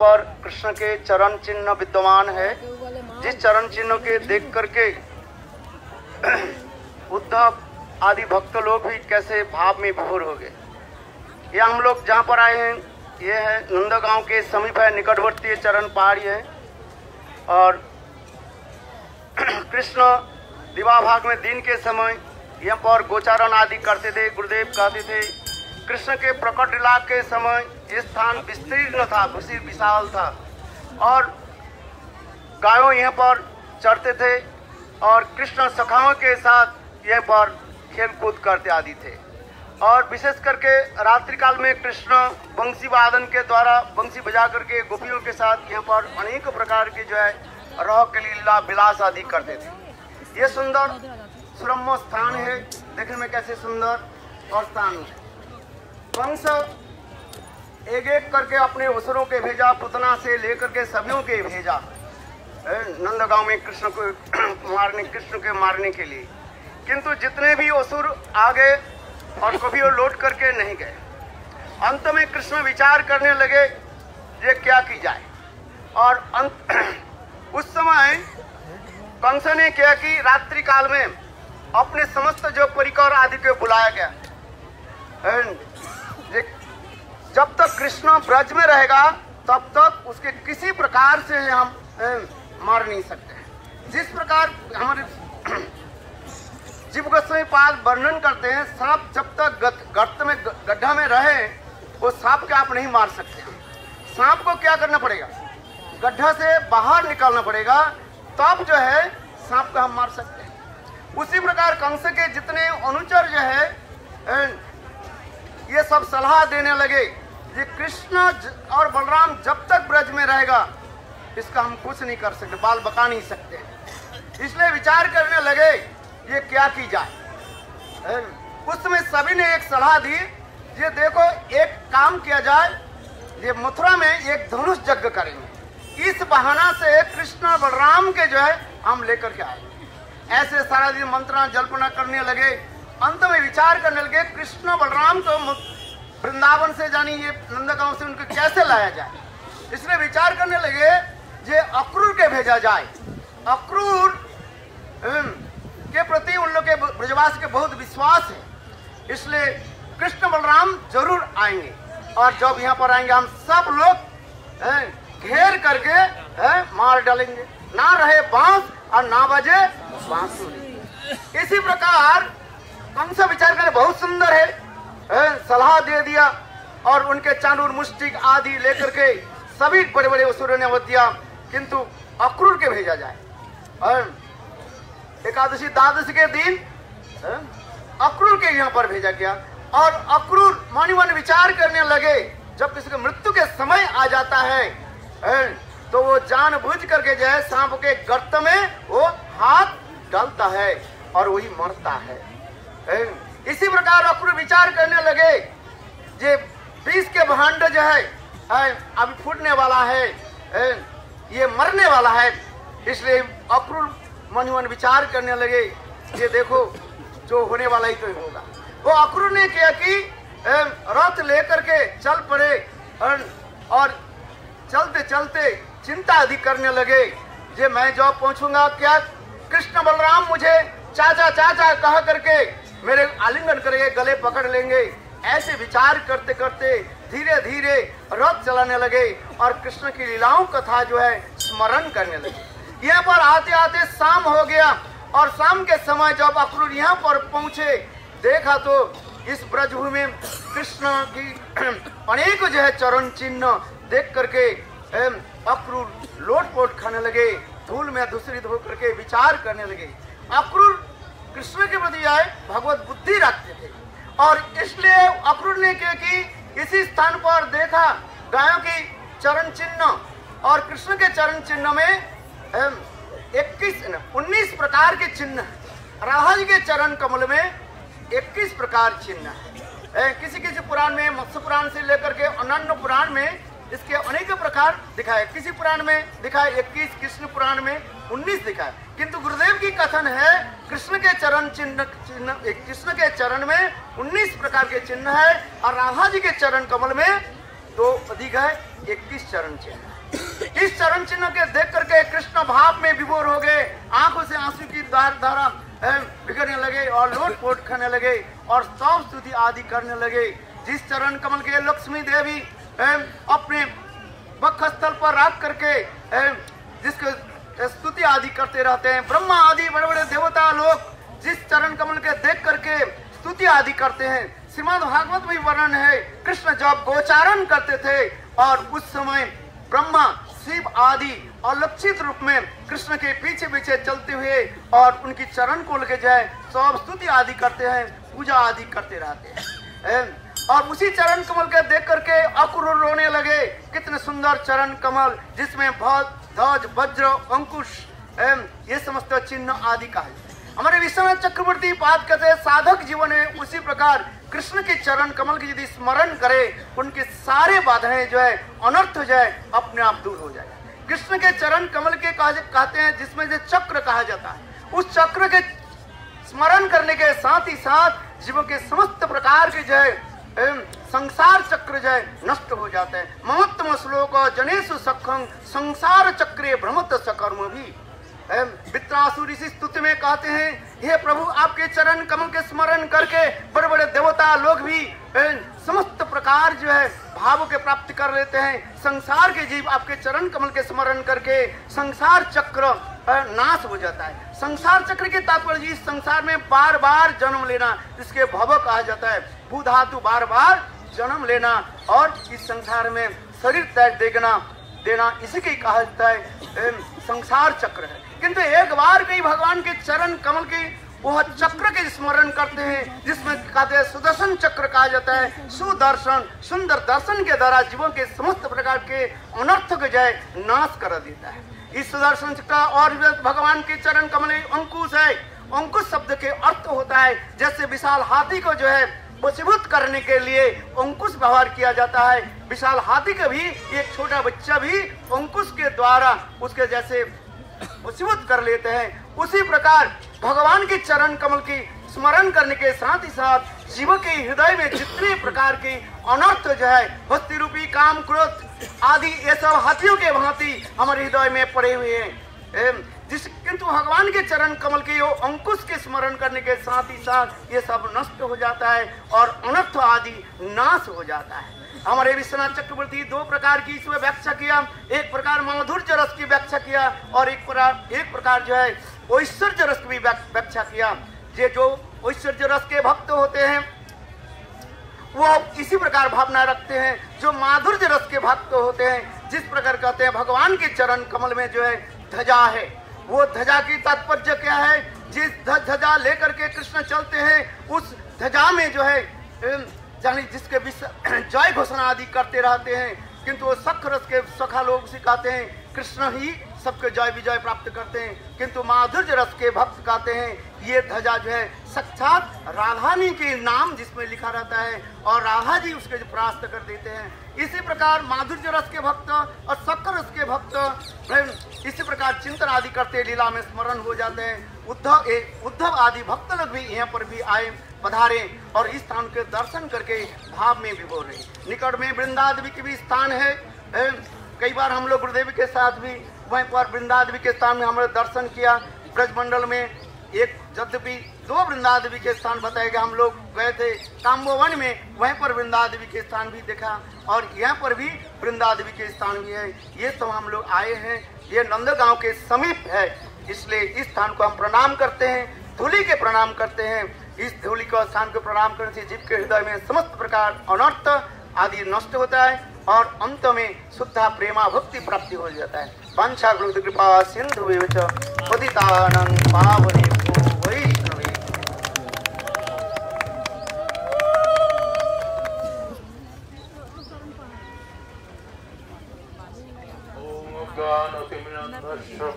पर कृष्ण के चरण चिन्ह विद्यमान है, जिस चरण चिन्ह के देख करके उद्धव आदि भक्त लोग भी कैसे भाव में विभोर हो गए। ये हम लोग जहाँ पर आए हैं, ये है नंदगांव के समीप है, निकटवर्ती चरण पहाड़ी है। और कृष्ण दिवा भाग में दिन के समय यहाँ पर गोचारण आदि करते थे। गुरुदेव कहते थे कृष्ण के प्रकट लीला के समय ये स्थान विस्तीर्ण था, विशाल था और गायों यहाँ पर चरते थे और कृष्ण सखाओं के साथ यहाँ पर खेल कूद करते आदि थे। और विशेष करके रात्रि काल में कृष्ण बंसी वादन के द्वारा बंसी बजा करके गोपियों के साथ यहाँ पर अनेक प्रकार के जो है रह के लीला विलास आदि करते थे। ये सुंदर सुरम्य स्थान है, देखने में कैसे सुंदर और स्थान है। कंस एक एक करके अपने असुरों के भेजा, पुतना से लेकर के सभियों के भेजा नंदगांव में कृष्ण के मारने के लिए। किंतु जितने भी असुर आ गए और कभी वो लौट करके नहीं गए। अंत में कृष्ण विचार करने लगे ये क्या की जाए। और उस समय कंस ने क्या कि रात्रि काल में अपने समस्त जो परिकर आदि को बुलाया गया। जब तक कृष्ण ब्रज में रहेगा तब तक उसके किसी प्रकार से हम मार नहीं सकते। जिस प्रकार हमारे जीव गोस्वामी पाद वर्णन करते हैं, सांप जब तक गर्त में गड्ढा में रहे वो सांप को आप नहीं मार सकते। सांप को क्या करना पड़ेगा, गड्ढा से बाहर निकालना पड़ेगा, तब जो है सांप को हम मार सकते हैं। उसी प्रकार कंस के जितने अनुचर जो है ये सब सलाह देने लगे कि कृष्ण और बलराम जब तक ब्रज में रहेगा इसका हम कुछ नहीं कर सकते, बाल बका नहीं सकते। इसलिए विचार करने लगे ये क्या की जाए। उस समय सभी ने एक सलाह दी, ये देखो एक काम किया जाए, ये मथुरा में एक धनुष यज्ञ करेंगे, इस बहाना से कृष्ण और बलराम के जो है हम लेकर के आएंगे। ऐसे सारा दिन मंत्रणा जल्पना करने लगे। अंत में विचार करने लगे कृष्ण बलराम को वृंदावन से जानी ये नंदगांव से उनको कैसे लाया जाए। इसलिए विचार करने लगे ये अक्रूर के भेजा जाए। अक्रूर के प्रति उन लोग के ब्रजवास के बहुत विश्वास है, इसलिए कृष्ण बलराम जरूर आएंगे। और जब यहाँ पर आएंगे हम सब लोग घेर करके मार डालेंगे, ना रहे बांस और ना बजे बांसुरी। इसी प्रकार कंस विचार करने बहुत सुंदर है, सलाह दे दिया और उनके चांदूर मुष्टिक आदि लेकर के सभी बड़े बड़े असुरों ने वध दिया। किंतु अक्रूर के भेजा जाए। और एकादशी द्वादशी के दिन अक्रूर के यहाँ पर भेजा गया। और अक्रूर मन मन विचार करने लगे जब किसी के मृत्यु के समय आ जाता है तो वो जानबूझ करके जो है सांप के गर्त में वो हाथ डालता है और वही मरता है। इसी प्रकार अक्रूर विचार करने लगे ये विष के भांड जो है अभी फूटने वाला है, ये मरने वाला है। इसलिए अक्रूर मन मन विचार करने लगे ये देखो जो होने वाला ही तो होगा। वो अक्रूर ने किया कि रथ लेकर के चल पड़े और चलते चलते चिंता अधिक करने लगे जे मैं जब पहुंचूंगा क्या कृष्ण बलराम मुझे चाचा चाचा कह करके मेरे आलिंगन करेंगे, गले पकड़ लेंगे। ऐसे विचार करते करते धीरे धीरे रथ चलाने लगे और कृष्ण की लीलाओं कथा जो है स्मरण करने लगे। यहाँ पर आते आते शाम हो गया और शाम के समय जब अक्रूर यहाँ पर पहुंचे देखा तो इस ब्रजभूमि में कृष्ण की अनेक जो है चरण चिन्ह देख करके अक्रूर लोटपोट खाने लगे, धूल में दूसरी धो करके विचार करने लगे। अक्रूर कृष्ण के प्रति आए भगवत बुद्धि रखते थे और इसलिए अक्रूर ने क्या कि इसी स्थान पर देखा गायों की चरण चिन्ह और कृष्ण के चरण चिन्ह में 19 प्रकार के चिन्ह है। राधा जी के चरण कमल में 21 प्रकार चिन्ह है। किसी किसी पुराण में, मत्स्य पुराण से लेकर के अन्य पुराण में इसके अनेक प्रकार दिखाए। किसी पुराण में दिखाए 21, कृष्ण पुराण में 19 दिखाए। किंतु गुरुदेव की कथन है कृष्ण के चरण चिन्ह कृष्ण के चरण में 19 प्रकार के चिन्ह है और राधा जी के चरण कमल में 2 अधिक है 21 चरण चिन्ह। इस चरण चिन्ह के देख करके कृष्ण भाव में विभोर हो गए, आंखों से आंसू की धारा बिगड़ने लगे और लोटपोट खाने लगे और स्तव स्तुति आदि करने लगे। जिस चरण कमल के लक्ष्मी देवी अपने वक्षस्थल पर रख करके जिसके स्तुति आदि करते रहते हैं, ब्रह्मा आदि बड़े बड़े देवता लोग जिस चरण कमल के देख करके स्तुति आदि करते हैं। श्रीमद् भागवत में वर्णन है, कृष्ण जब गोचारण करते थे और उस समय ब्रह्मा शिव आदि अलक्षित रूप में कृष्ण के पीछे पीछे चलते हुए और उनकी चरण को लेके जाए सब स्तुति आदि करते हैं, पूजा आदि करते रहते हैं। और उसी चरण कमल के देख करके अक्रूर रोने लगे। कितने सुंदर चरण कमल जिसमें ध्वज वज्र अंकुश ये समस्त चिन्ह आदि का है। हमारे विश्वनाथ चक्रवर्ती पाद कहते हैं साधक जीवन है उसी प्रकार कृष्ण के चरण कमल की यदि स्मरण करे, उनके सारे बाधाएं जो है अनर्थ हो जाए अपने आप दूर हो जाए। कृष्ण के चरण कमल के कहते हैं जिसमें जो चक्र कहा जाता है, उस चक्र के स्मरण करने के साथ ही साथ जीवों के समस्त प्रकार के जो है संसार चक्र जो है नष्ट हो जाते हैं। ममत्तम श्लोक जनेषु सखं संसार चक्रे भ्रमत सकर्म भी। वित्रासुर इसी स्तुति में कहते हैं, हे प्रभु आपके चरण कमल के स्मरण करके बड़े बड़े देवता लोग भी समस्त प्रकार जो है भाव के प्राप्त कर लेते हैं। संसार के जीव आपके चरण कमल के स्मरण करके संसार चक्र नाश हो जाता है। संसार चक्र के तात्पर्य इस संसार में बार बार जन्म लेना, इसके भव कहा जाता है। भू धातु बार बार जन्म लेना और इस संसार में शरीर त्याग देना इसी के कहा जाता है संसार चक्र है। किंतु एक बार कई भगवान के चरण कमल के वह चक्र के स्मरण करते हैं जिसमें कहते हैं सुदर्शन चक्र कहा जाता है। सुदर्शन सुंदर दर्शन के द्वारा जीवों के समस्त प्रकार के अनर्थ को जय नाश कर देता है। इस सुदर्शन चक्र और भगवान के चरण कमल अंकुश है। अंकुश शब्द के अर्थ होता है जैसे विशाल हाथी को जो है वशीभूत करने के लिए अंकुश व्यवहार किया जाता है। विशाल हाथी का भी एक छोटा बच्चा भी अंकुश के द्वारा उसके जैसे वशीभूत कर लेते हैं। उसी प्रकार भगवान के चरण कमल की स्मरण करने के साथ ही साथ जीव के हृदय में जितने प्रकार के अनर्थ जो है भक्ति रूपी काम क्रोध आदि ये सब हाथियों के भांति हमारे हृदय में पड़े हुए हैं। किंतु भगवान के चरण कमल के अंकुश के स्मरण करने के साथ ही साथ ये सब नष्ट हो जाता है और अनर्थ आदि नाश हो जाता है। हमारे विश्वनाथ चक्रवर्ती दो प्रकार की इसमें व्याख्या किया। एक प्रकार माधुर्य रस की व्याख्या किया और एक प्रकार जो है ऐश्वर्य रस की भी व्याख्या किया। ये जो ऐश्वर्य रस के भक्त होते हैं वो इसी प्रकार भावना रखते हैं। जो माधुर्य रस के भक्त होते हैं जिस प्रकार कहते हैं भगवान के चरण कमल में जो है ध्वजा है, वो ध्वजा की तात्पर्य क्या है? जिस ध्वजा लेकर के कृष्ण चलते हैं उस ध्वजा में जो है जानी जिसके जय घोषणा आदि करते रहते हैं। किंतु वो सख रस के सखा लोग सिखाते हैं कृष्ण ही सबके जय विजय प्राप्त करते हैं। किंतु माधुर्य रस के भक्त कहते हैं ये ध्वजा जो है साक्षात राधानी के नाम जिसमें लिखा रहता है और राधा जी उसके परास्त कर देते हैं। इसी प्रकार माधुर्य रस के भक्त और शक्कर रस के भक्त इसी प्रकार चिंतन आदि करते लीला में स्मरण हो जाते हैं। उद्धव आदि भक्त लोग भी यहाँ पर भी आए पधारे और इस स्थान के दर्शन करके भाव में विभोर रहे। निकट में वृंदादेवी की भी स्थान है। कई बार हम लोग गुरुदेव के साथ भी वहीं पर वृंदादेवी के स्थान में हमने दर्शन किया। ब्रजमंडल में एक यद्यपि दो वृंदादेवी के स्थान बताए गए, हम लोग गए थे काम्बोवन में, वहीं पर वृंदादेवी के स्थान भी देखा और यहाँ पर भी वृंदादेवी के स्थान भी है। ये सब हम लोग आए हैं। ये नंदगांव के समीप है, इसलिए इस स्थान को हम प्रणाम करते हैं, धूलि के प्रणाम करते हैं। इस धूलि को स्थान को प्रणाम करने से जीव के हृदय में समस्त प्रकार अनर्थ आदि नष्ट होता है और अंत में शुद्धा प्रेमा भक्ति प्राप्ति हो जाता है। वांछा गुरु कृपा सिंधु पतितानं पावनेभ्यो वैष्णवे। ओम ज्ञानतिमिरन्धस्य